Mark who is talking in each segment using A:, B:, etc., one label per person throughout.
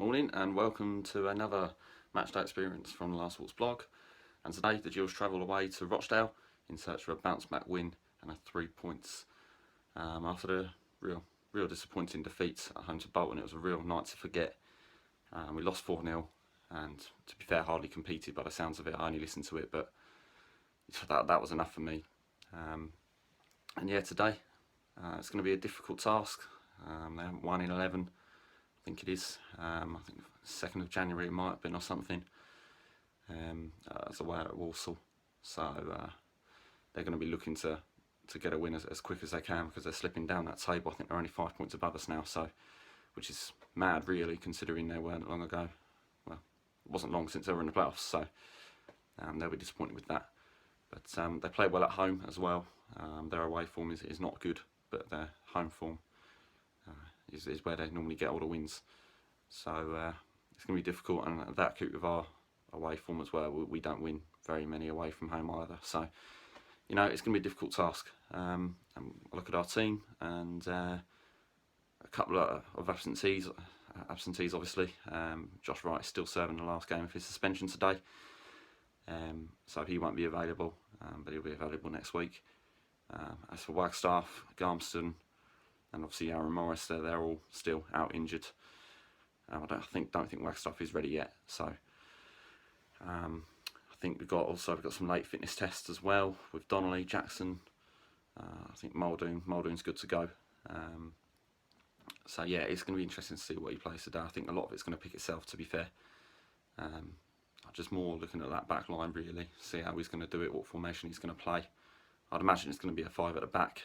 A: Morning and welcome to another Matchday experience from the Last Walks blog. And today the Gills travel away to Rochdale in search for a bounce back win and 3 points. After the real disappointing defeat at home to Bolton, it was a real night to forget. We lost 4-0 and, to be fair, hardly competed by the sounds of it. I only listened to it, but that was enough for me. And yeah, today it's going to be a difficult task. They haven't won in 11. I think it is. I think 2nd of January it might have been or something. It's away at Walsall, so they're going to be looking to get a win as quick as they can because they're slipping down that table. I think they're only 5 points above us now, so which is mad really, considering they weren't long ago. Well, it wasn't long since they were in the playoffs, so they'll be disappointed with that. But they play well at home as well. Their away form is not good, but their home form is where they normally get all the wins. So it's going to be difficult, and that could with our away form as well. We don't win very many away from home either. So, you know, it's going to be a difficult task. And I look at our team and a couple of absentees obviously. Josh Wright is still serving the last game of his suspension today. So he won't be available, but he'll be available next week. As for Wagstaff, Garmston, and obviously Aaron Morris, they're all still out injured. I don't think Wagstaff is ready yet. So I think we've got some late fitness tests as well with Donnelly, Jackson. I think Muldoon's good to go. So yeah, it's going to be interesting to see what he plays today. I think a lot of it's going to pick itself, to be fair. Just more looking at that back line really, see how he's going to do it, what formation he's going to play. I'd imagine it's going to be a 5 at the back,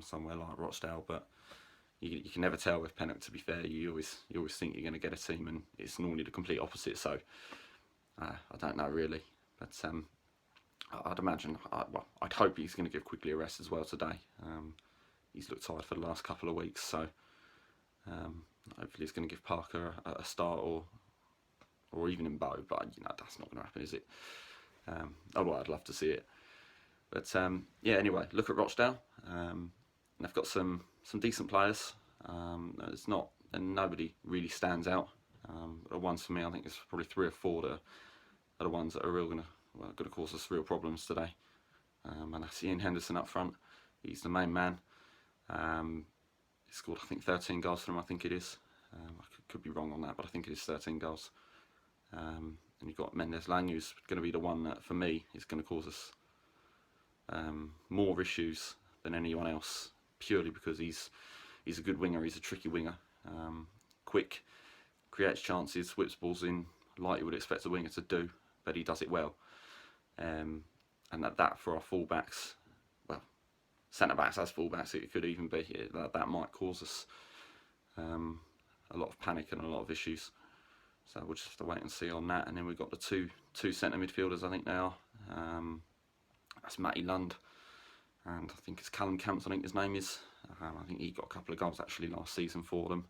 A: somewhere like Rochdale, but you can never tell with Pennock, to be fair. You always think you're going to get a team, and it's normally the complete opposite, so I don't know really. But I'd imagine, I'd hope he's going to give Quigley a rest as well today. He's looked tired for the last couple of weeks, so hopefully he's going to give Parker a start, or even in Bow, but you know, that's not going to happen, is it? Although I'd love to see it. But yeah, anyway, look at Rochdale. They've got some decent players. It's not, and nobody really stands out. The ones for me, I think there's probably 3 or 4 that are the ones that are going to cause us real problems today. And that's Ian Henderson up front. He's the main man. He scored, I think, 13 goals for them. I think it is. I could be wrong on that, but I think it is 13 goals. And you've got Mendes Lang, who's going to be the one that, for me, is going to cause us more issues than anyone else, purely because he's a good winger. He's a tricky winger, quick, creates chances, whips balls in like you would expect a winger to do, but he does it well. And that for our fullbacks, well, centre backs as fullbacks, it could even be that might cause us a lot of panic and a lot of issues. So we'll just have to wait and see on that. And then we've got the two centre midfielders, I think they are. That's Matty Lund, and I think it's Callum Camps, I think his name is. I think he got a couple of goals actually last season for them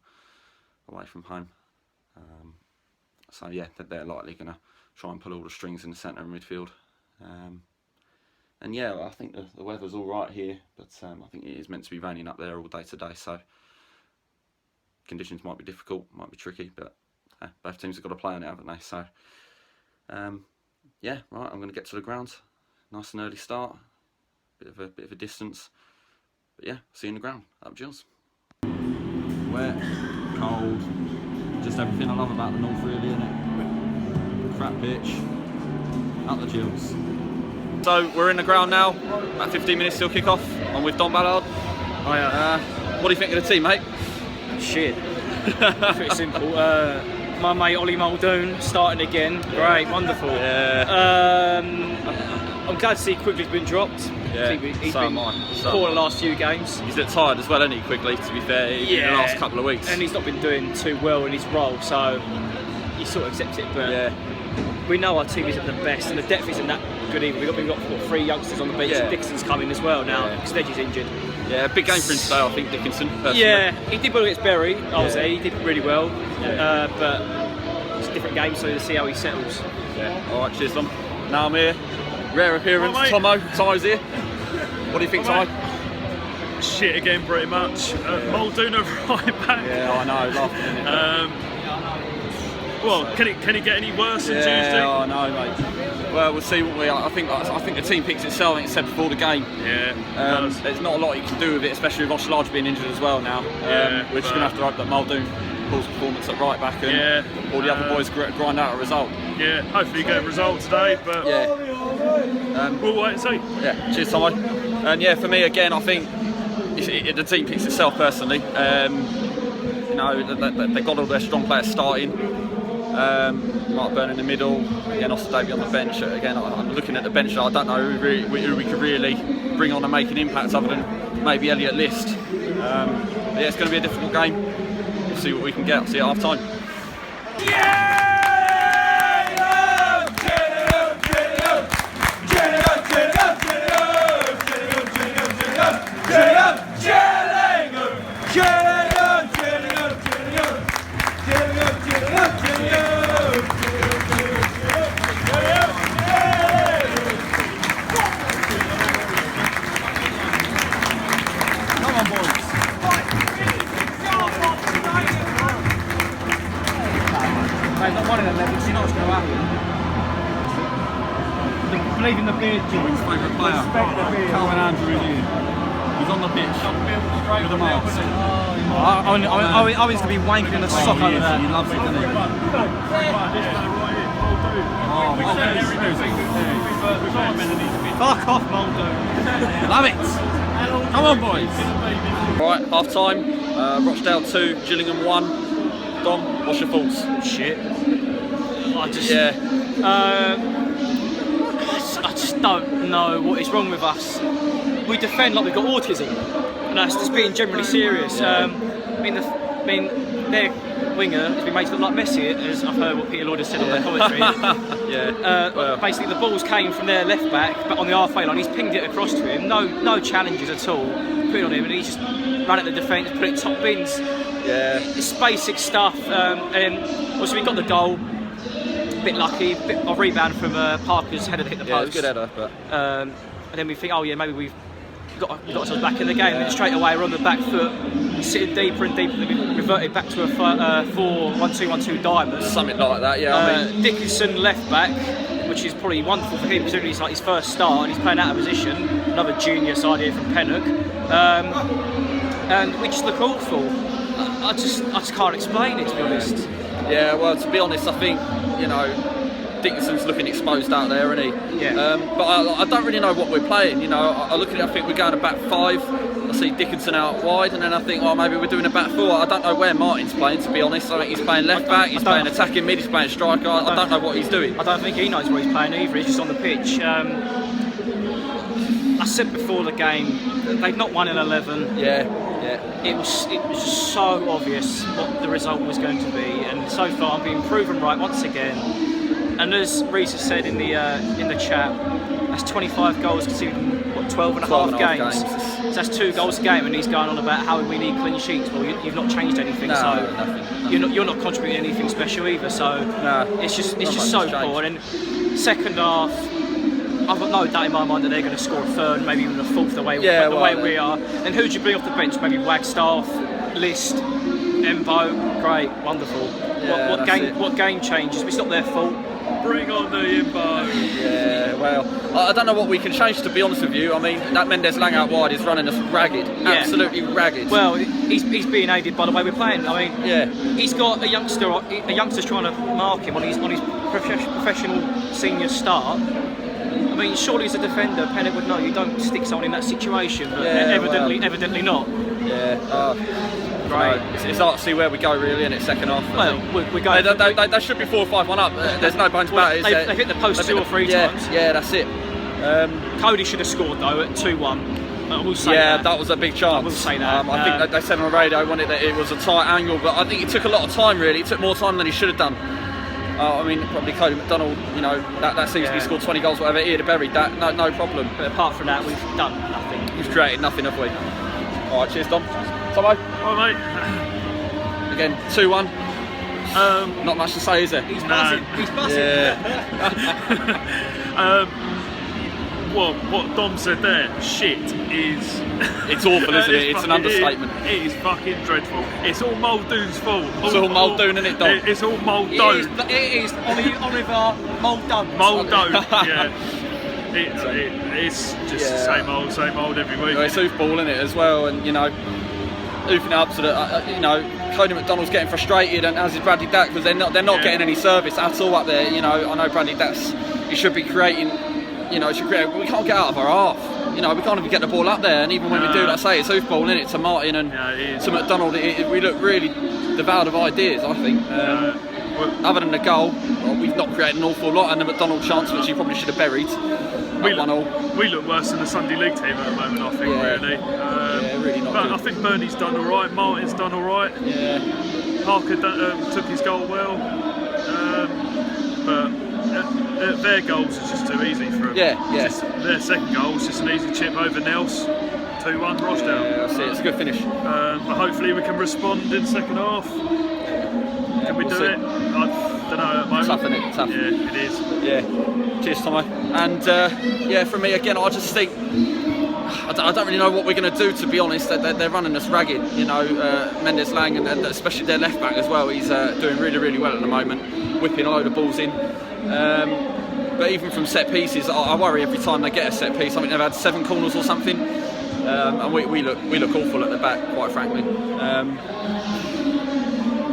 A: away from home. So yeah, they're likely going to try and pull all the strings in the centre and midfield. And yeah, I think the weather's all right here, but I think it is meant to be raining up there all day today, so conditions might be difficult, might be tricky, but both teams have got to play on it, haven't they? So yeah, right, I'm going to get to the ground. Nice and early start, bit of a distance, but yeah, see you in the ground. Up Gills. Wet, cold, just everything I love about the north really, isn't it? Crap pitch, up the Gills. So we're in the ground now, about 15 minutes till kick-off. I'm with Don Ballard. What do you think of the team, mate?
B: Shit. Pretty simple. My mate Ollie Muldoon starting again. Great, wonderful.
A: Yeah.
B: I'm glad to see Quigley's been dropped.
A: Yeah,
B: he's been poor the last few games.
A: He's looked tired as well, hasn't he, Quigley, to be fair, in the last couple of weeks.
B: And he's not been doing too well in his role, so you sort of accept it. But yeah, we know our team isn't the best, and the depth isn't that good either. We've got 3 youngsters on the bench. Yeah. Dixon's coming as well now, because Sledge is injured. Yeah,
A: big game for him today, I think, Dickinson, personally.
B: Yeah, he did well against Bury, obviously. He did really well. Yeah. But it's a different game, so we'll see how he settles.
A: Yeah. Alright, cheers, Tom. Now I'm here. Rare appearance, Tomo's here. What do you think, Tomo?
C: Shit again, pretty much. Muldoon over right back.
A: Yeah, I know, laughing, isn't it?
C: Well,
D: so.
C: can it get any worse than
D: Yeah,
C: Tuesday?
D: oh no, mate. Well, we'll see what we are. I think the team picks itself. I think it said before the game.
C: Yeah.
D: There's not a lot you can do with it, especially with Rochdale being injured as well now. We're just going to have to hope that Muldoon pulls performance at right back and all the other boys grind out a result.
C: Yeah, hopefully you get a result today, but we'll wait and see.
D: Yeah, cheers, Tomo. And yeah, for me again, I think the team picks itself personally. You know, they've got all their strong players starting. Mark Byrne in the middle, again Austin Davey on the bench. Again, I'm looking at the bench. I don't know who we could really bring on and make an impact other than maybe Elliot List. Yeah, it's going to be a difficult game. We'll see what we can get. See you at half time.
B: Believe in the beard, George.
D: Favourite player, Calvin Andrew here. He's on the pitch with the mask.
B: I was to be wanking in the sock over that.
D: He loves it, doesn't he?
B: Fuck off, Muldoon.
D: Love it. Come on, boys. Right, half time. Rochdale 2, Gillingham 1. Dom, what's your thoughts?
B: Shit. I just don't know what is wrong with us. We defend like we've got autism, and that's just being generally serious. I mean, their winger has been made to look like Messi, as I've heard what Peter Lloyd has said on the commentary. Basically, the balls came from their left back, but on the halfway line, he's pinged it across to him. No challenges at all put it on him, and he just ran at the defence, put it top bins.
D: Yeah,
B: it's basic stuff. And also we got the goal. A bit lucky, a bit of rebound from Parker's header to hit the post.
D: Yeah, it's a good header, but
B: and then we think, oh yeah, maybe we've got ourselves back in the game. And then straight away we're on the back foot, sitting deeper and deeper. Then we reverted back to a 4-1-2-1-2 diamond.
D: Something like that, yeah. I mean,
B: Dickinson left back, which is probably wonderful for him considering it's like his first start and he's playing out of position. Another junior side here from Pennock, and we just look awful. I just can't explain it, to be honest.
D: Yeah, well, to be honest, I think, you know, Dickinson's looking exposed out there, isn't he?
B: Yeah.
D: But I don't really know what we're playing. You know, I look at it, I think we're going to back 5. I see Dickinson out wide, and then I think, oh, maybe we're doing a back 4. I don't know where Martin's playing, to be honest. I think he's playing left back, he's playing attacking mid, he's playing striker. I don't know what he's doing.
B: I don't think he knows where he's playing either. He's just on the pitch. I said before the game, they've not won in 11.
D: Yeah.
B: It was just so obvious what the result was going to be, and so far I'm being proven right once again. And as Reese has said in the chat, that's 25 goals conceded in 12 and a half games. So that's 2 goals a game, and he's going on about how we need clean sheets. Well, you've not changed anything,
D: nothing.
B: You're not contributing anything special either. So it's just so poor. And then second half, I've got no doubt in my mind that they're going to score a third, maybe even a fourth the way we are. And who do you bring off the bench? Maybe Wagstaff, List, Embo. Great, wonderful.
D: Yeah,
B: what game changes? It's not their fault.
C: Bring on the Embo.
D: Yeah, well, I don't know what we can change, to be honest with you. I mean, that Mendes Lang out wide is running us ragged, absolutely ragged.
B: Well, he's being aided by the way we're playing. I mean, he's got a youngster's trying to mark him on his professional senior start. I mean, surely as a defender, Pennock would know you don't stick someone in that situation, but evidently not.
D: Yeah, right. It's hard to see where we go really in its second half.
B: Well, we go.
D: They should be 4 or 5-1 up. There's no bones about it.
B: They've hit the post 2 or 3 times.
D: Yeah, that's it.
B: Cody should have scored though at 2-1. I will say that.
D: That was a big chance.
B: I will say that.
D: I think they said on the radio that it was a tight angle, but I think it took a lot of time really. It took more time than he should have done. I mean, probably Cody McDonald, you know, that season he scored 20 goals, whatever, he'd have buried that, no problem.
B: But apart from that, we've done nothing.
D: We've created nothing, have we? Alright, cheers, Dom. Tomo?
C: Oh, mate.
D: Again, 2-1. Not much to say, is there?
B: He's buzzing. He's buzzing.
D: Yeah.
C: what Dom said there, shit is...
D: It's awful, isn't it? It's an understatement.
C: It is fucking dreadful. It's all Muldoon's fault.
D: It's all Muldoon, isn't it, Dom?
C: It's all Muldoon.
B: It is Oliver Muldoon.
C: Muldoon, yeah. It's just the same old every week.
D: It's hoofball, isn't it, as well? And, you know, hoofing it up to the, you know, Cody McDonald's getting frustrated, and as is Bradley Dack, because they're not getting any service at all up there. You know, I know Bradley Dack's, he should be creating, you know, we can't get out of our half. You know, we can't even get the ball up there, and even when we do, like I say, it's hoofball, isn't it, to Martin and to McDonald. We look really devoured of ideas, I think. Other than the goal, we've not created an awful lot, and the McDonald chance, which he probably should have buried. We
C: look worse than the Sunday League team at the moment, I think, really.
D: Really not
C: but
D: good.
C: I think Bernie's done all right, Martin's done all right.
D: Yeah.
C: Parker took his goal well, but their goals are just too easy for them. Their second goal was just an easy chip over Nels, 2-1 Rochdale.
D: Yeah, that's it. It's a good finish.
C: But hopefully we can respond in the second half. Can we do it? I don't know at the moment.
D: Tough, isn't it? Tough.
C: Yeah, it is.
D: Yeah. Cheers, Tomo. And yeah, for me again, I just think I don't really know what we're going to do, to be honest. They're running us ragged, you know. Mendes Lang and especially their left back as well. He's doing really, really well at the moment, whipping a load of balls in. But even from set pieces, I worry every time they get a set piece. I think they've had 7 corners or something, and we look awful at the back, quite frankly.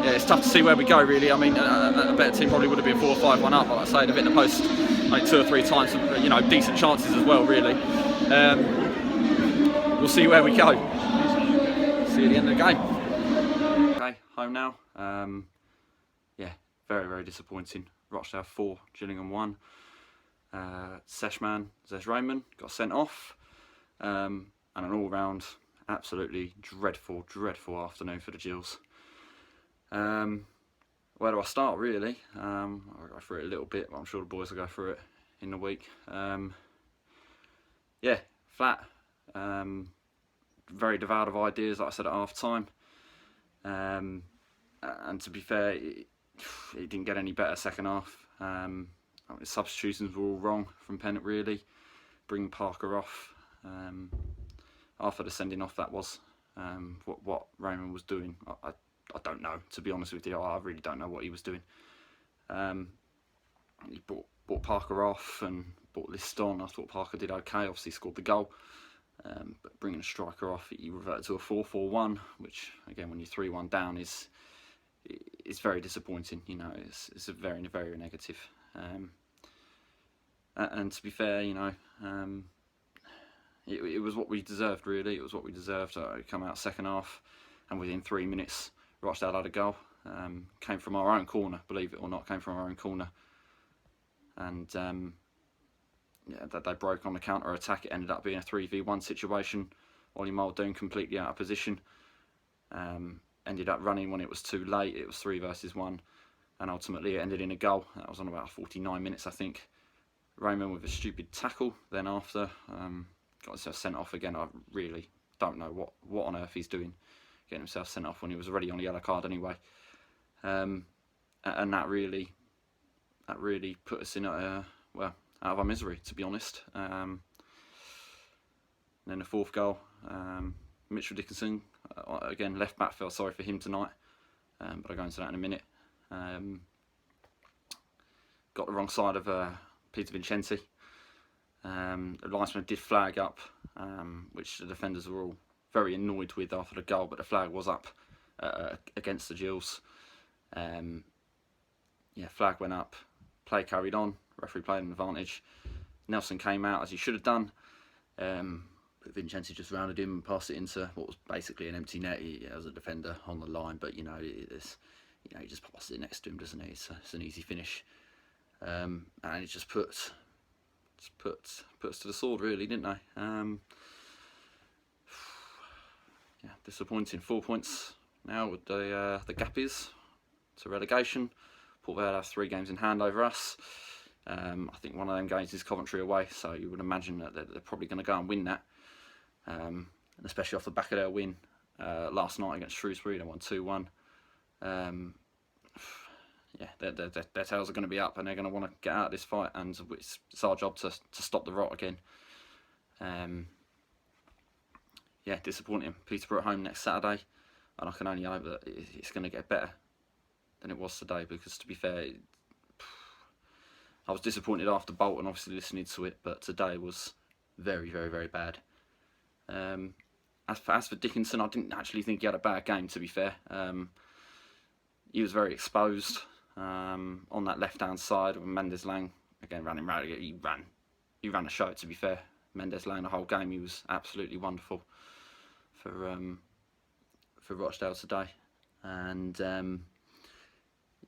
D: Yeah, it's tough to see where we go, really. I mean, a better team probably would have been 4 or 5-1 up, like I say. They've hit the post like 2 or 3 times, you know, decent chances as well, really. We'll see where we go. See you at the end of the game. Okay, home now. Yeah, very, very disappointing. Rochdale 4, Gillingham 1. Seshman, Zesh Raymond got sent off. And an all-round, absolutely dreadful, dreadful afternoon for the Gills. Where do I start, really? I'll go through it a little bit, but I'm sure the boys will go through it in the week. Yeah, flat. Very devoured of ideas, like I said at half time. And to be fair, it didn't get any better second half. The substitutions were all wrong from Pennant, really. Bringing Parker off after the sending off, that was what Raymond was doing. I don't know, to be honest with you. I really don't know what he was doing. He brought Parker off and brought List on. I thought Parker did okay, obviously scored the goal. But bringing a striker off, he reverted to a 4-4-1, which, again, when you're 3-1 down, is very disappointing. You know, it's a very, very negative. And to be fair, you know, it was what we deserved, really. It was what we deserved. Come out second half, and within 3 minutes, Rochdale had a goal. Came from our own corner, believe it or not, came from our own corner. And yeah, they broke on the counter-attack. It ended up being a 3v1 situation. Ollie Muldoon completely out of position. Ended up running when it was too late. It was 3 versus 1. And ultimately it ended in a goal. That was on about 49 minutes, I think. Raymond with a stupid tackle. Then after, got himself sent off again. I really don't know what on earth he's doing, getting himself sent off when he was already on a yellow card anyway. And that really put us in well, out of our misery, to be honest. And then the 4th goal, Mitchell Dickinson, again left back, felt sorry for him tonight, but I'll go into that in a minute. Got the wrong side of Peter Vincenti. The linesman did flag up, which the defenders were all very annoyed with after the goal, but the flag was up against the Gills. Yeah, flag went up, play carried on, referee played an advantage. Nelson came out as he should have done, but Vincenti just rounded him and passed it into what was basically an empty net. He has a defender on the line, but you know, he just passes it next to him, doesn't he? It's an easy finish, and it just puts us to the sword, really, didn't they? Yeah, disappointing. 4 points now with the Gappies to relegation. Port Vale have 3 games in hand over us. I think one of them games is Coventry away, so you would imagine that they're probably going to go and win that. And especially off the back of their win last night against Shrewsbury, they won 2-1. Yeah, their tails are going to be up, and they're going to want to get out of this fight, and it's our job to stop the rot again.
A: Yeah, disappointing. Peterborough at home next Saturday, and I can only hope that it's going to get better than it was today, because to be fair, I was disappointed after Bolton, obviously listening to it, but today was very, very, very bad. As for Dickinson, I didn't actually think he had a bad game, to be fair. He was very exposed on that left-hand side when Mendes-Lang, again, ran him round. He ran a show, to be fair. Mendes-Lang, the whole game, he was absolutely wonderful for Rochdale today. And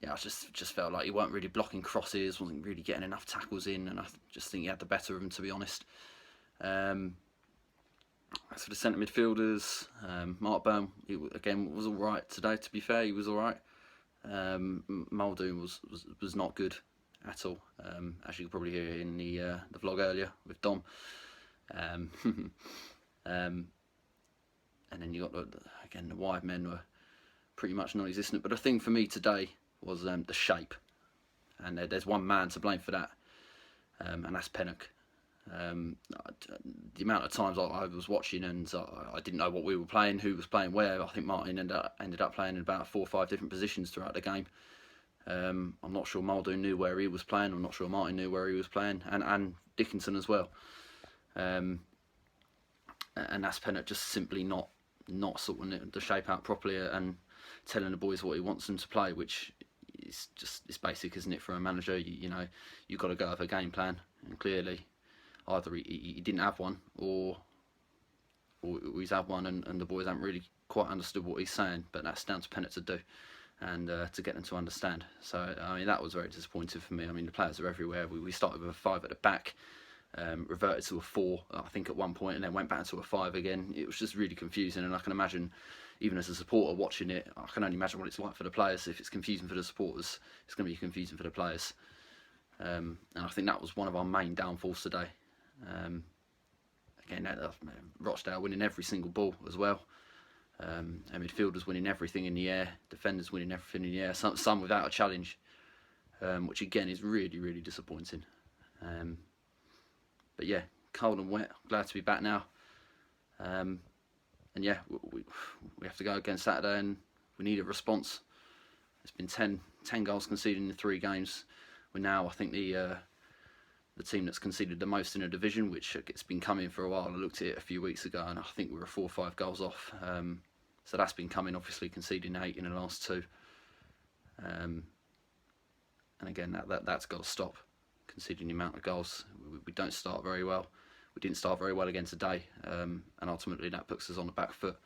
A: yeah, I just felt like he weren't really blocking crosses, wasn't really getting enough tackles in, and I just think he had the better of him, to be honest. As for the centre midfielders, Mark Byrne, he again was all right today. To be fair, he was all right. Muldoon was not good at all, as you could probably hear in the vlog earlier with Dom. And then you got the wide men were pretty much non-existent. But the thing for me today was the shape, and there's one man to blame for that, and that's Pennock. The amount of times I was watching and I didn't know what we were playing, who was playing where. I think Martin ended up playing in about 4 or 5 different positions throughout the game. I'm not sure Muldoon knew where he was playing. I'm not sure Martin knew where he was playing, and Dickinson as well. And that's Pennock just simply not sorting the shape out properly and telling the boys what he wants them to play, which is it's basic, isn't it, for a manager? You know, you've got to go with a game plan, and clearly either he didn't have one, or he's had one and the boys haven't really quite understood what he's saying. But that's down to Pennock to do, and to get them to understand. So I mean, that was very disappointing for me. I mean, the players are everywhere. We started with a 5 at the back, reverted to a 4 I think at one point, and then went back to a 5 again. It was just really confusing, and I can imagine, even as a supporter watching it, I can only imagine what it's like for the players. If it's confusing for the supporters, it's going to be confusing for the players. And I think that was one of our main downfalls today. Again, Rochdale winning every single ball as well. And midfielders winning everything in the air, defenders winning everything in the air, some without a challenge, which again is really, really disappointing. But yeah, cold and wet. Glad to be back now. And yeah, we have to go again Saturday, and we need a response. It's been 10 goals conceded in 3 games. We're now, I think, the team that's conceded the most in a division, which it's been coming for a while. I looked at it a few weeks ago, and I think we were 4 or 5 goals off. So that's been coming, obviously, conceding 8 in the last 2. And again, that's got to stop, conceding the amount of goals. We don't start very well. We didn't start very well again today, and ultimately that puts us on the back foot.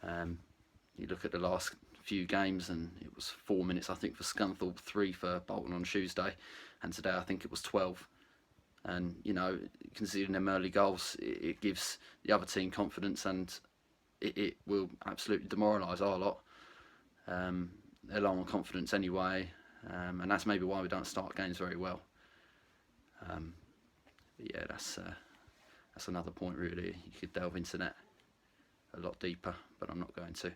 A: You look at the last few games, and it was 4 minutes, I think, for Scunthorpe, 3 for Bolton on Tuesday, and today I think it was 12. And you know, conceding them early goals, it gives the other team confidence, and it will absolutely demoralise our lot. They're low on confidence anyway, and that's maybe why we don't start games very well. Yeah, that's another point really. You could delve into that a lot deeper, but I'm not going to.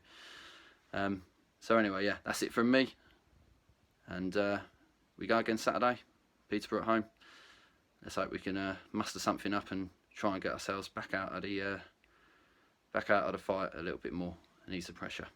A: So anyway, yeah, that's it from me. And we go again Saturday, Peterborough at home. Let's hope we can muster something up and try and get ourselves back out of the fight a little bit more and ease the pressure.